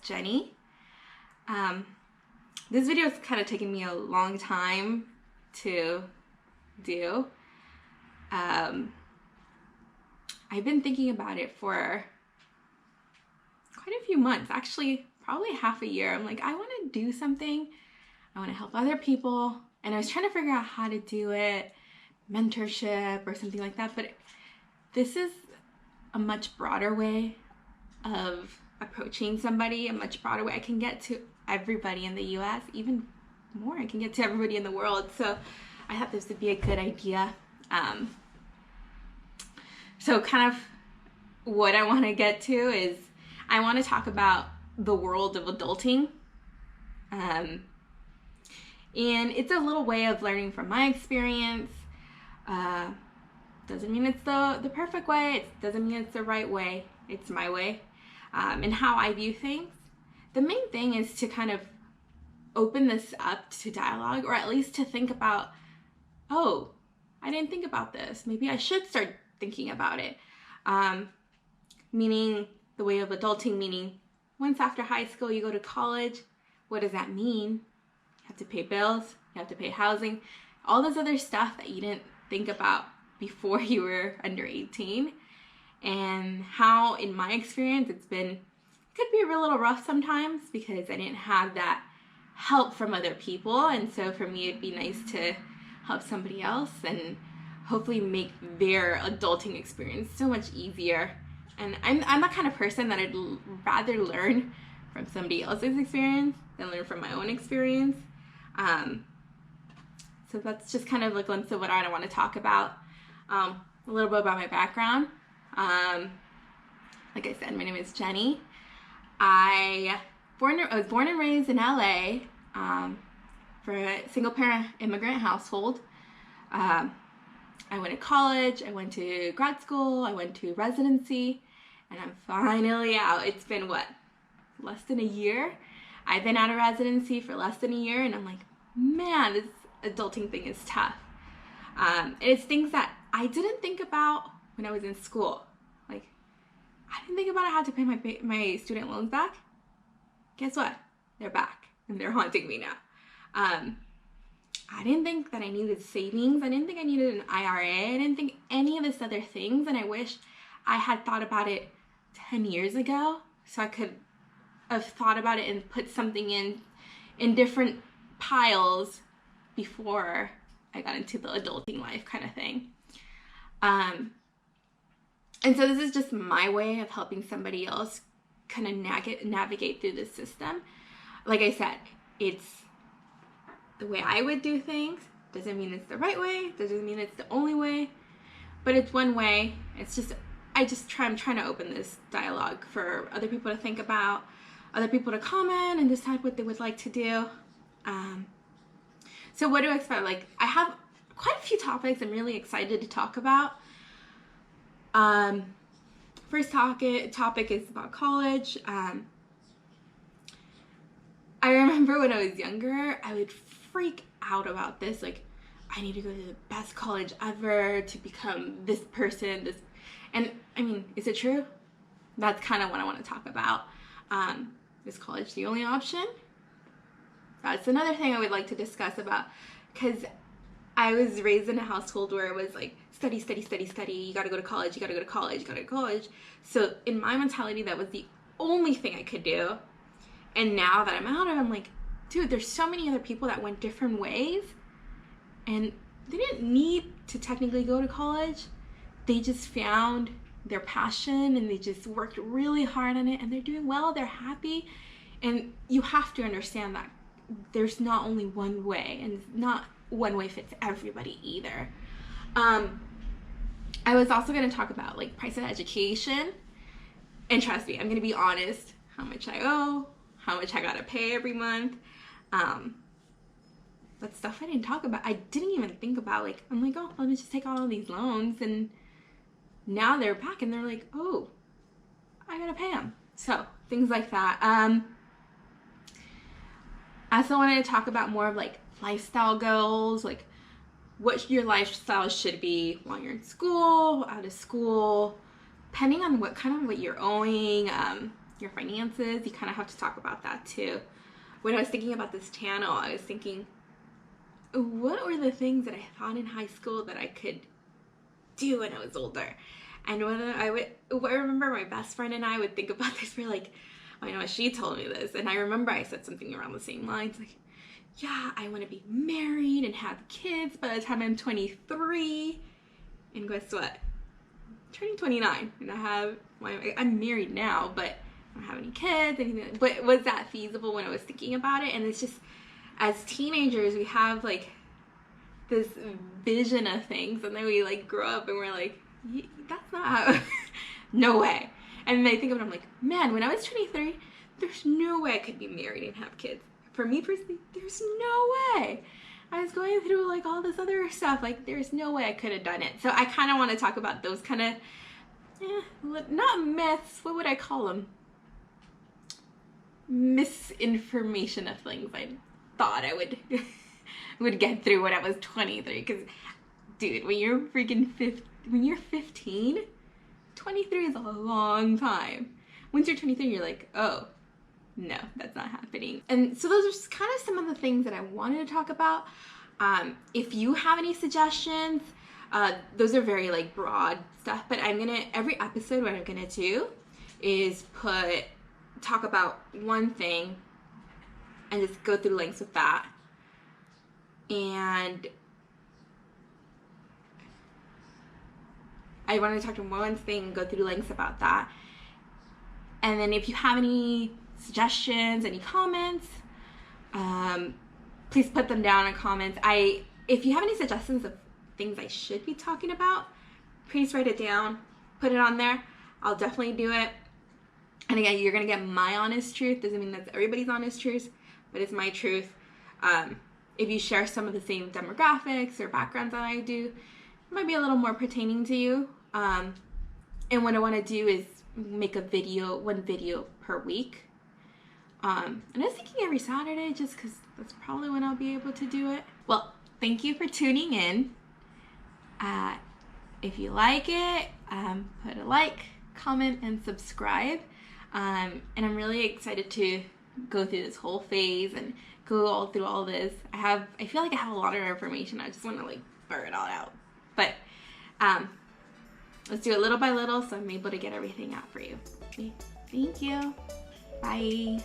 Jenny. This video is kind of taking me a long time to do. I've been thinking about it for quite a few months, actually probably half a year. I'm like, I want to do something. I want to help other people. And I was trying to figure out how to do it, mentorship or something like that. But this is a much broader way of approaching somebody, a much broader way. I can get to everybody in the US, even more. I can get to everybody in the world. So I thought this would be a good idea. So kind of what I want to get to is I want to talk about the world of adulting. And it's a little way of learning from my experience. Doesn't mean it's the perfect way. It doesn't mean it's the right way. It's my way. And how I view things. The main thing is to kind of open this up to dialogue, or at least to think about, oh, I didn't think about this. Maybe I should start thinking about it. Meaning the way of adulting, meaning once after high school you go to college, what does that mean? You have to pay bills, you have to pay housing, all this other stuff that you didn't think about before you were under 18. And how, in my experience, it could be a little rough sometimes because I didn't have that help from other people. And so for me, it'd be nice to help somebody else and hopefully make their adulting experience so much easier. And I'm that kind of person that I'd rather learn from somebody else's experience than learn from my own experience. So that's just kind of a glimpse of what I want to talk about. A little bit about my background. Like I said, my name is Jenny. I was born and raised in LA for a single parent immigrant household. I went to college, I went to grad school, I went to residency, and I'm finally out. It's been less than a year? I've been out of residency for less than a year, and I'm like, man, this adulting thing is tough. It's things that I didn't think about when I was in school. Like, I didn't think about I had to pay my student loans back. Guess what? They're back, and they're haunting me now. I didn't think that I needed savings. I didn't think I needed an IRA. I didn't think any of this other things, and I wish I had thought about it 10 years ago so I could have thought about it and put something in different piles before I got into the adulting life kind of thing. And so this is just my way of helping somebody else kind of navigate through this system. Like I said, it's the way I would do things. Doesn't mean it's the right way. Doesn't mean it's the only way. But it's one way. It's just, I'm trying to open this dialogue for other people to think about, other people to comment and decide what they would like to do. So what do I expect? Like, I have quite a few topics I'm really excited to talk about. First topic is about college. I remember when I was younger, I would freak out about this. Like, I need to go to the best college ever to become this person. And I mean, is it true? That's kind of what I want to talk about. Is college the only option? That's another thing I would like to discuss about, because I was raised in a household where it was like, study, study, study, study. You got to go to college. You got to go to college. You got to go to college. So in my mentality, that was the only thing I could do. And now that I'm out of it, I'm like, dude, there's so many other people that went different ways. And they didn't need to technically go to college. They just found their passion and they just worked really hard on it. And they're doing well. They're happy. And you have to understand that there's not only one way. And not one way fits everybody either. I was also going to talk about like price of education, and trust me, I'm going to be honest, how much I owe, how much I got to pay every month. But stuff I didn't talk about. I didn't even think about, like, I'm like, oh, let me just take all of these loans, and now they're back and they're like, oh, I got to pay them. So things like that. I also wanted to talk about more of like lifestyle goals, like what your lifestyle should be while you're in school, out of school, depending on what you're owing. your finances, you kind of have to talk about that too. When I was thinking about this channel, I was thinking, what were the things that I thought in high school that I could do when I was older? And when I remember my best friend and I would think about this, we're like, I know she told me this, and I remember I said something around the same lines, like, yeah, I want to be married and have kids by the time I'm 23. And guess what? I'm turning 29, and I'm married now, but I don't have any kids, anything. But was that feasible when I was thinking about it? And it's just, as teenagers, we have like this vision of things, and then we like grow up and we're like, that's not how, no way. And then I think of it, I'm like, man, when I was 23, there's no way I could be married and have kids. For me personally, there's no way. I was going through like all this other stuff, like there's no way I could have done it. So I kind of want to talk about those kind of, not myths, what would I call them? Misinformation of things I thought I would get through when I was 23. Because, dude, when you're 15, 23 is a long time. Once you're 23, you're like, oh, no, that's not happening. And so those are just kind of some of the things that I wanted to talk about. If you have any suggestions, those are very like broad stuff, but every episode what I'm gonna do is talk about one thing and just go through lengths with that. And I want to talk to one thing and go through lengths about that. And then if you have any suggestions, any comments, please put them down in comments. If you have any suggestions of things I should be talking about, please write it down, put it on there. I'll definitely do it. And again, you're gonna get my honest truth. Doesn't mean that's everybody's honest truth, but it's my truth. If you share some of the same demographics or backgrounds that I do, it might be a little more pertaining to you. And what I want to do is make one video per week. And I was thinking every Saturday, just because that's probably when I'll be able to do it. Well, thank you for tuning in. If you like it, put a like, comment, and subscribe. And I'm really excited to go through this whole phase and go through all this. I feel like I have a lot of information. I just want to like blur it all out. But let's do it little by little so I'm able to get everything out for you. Okay. Thank you. Bye.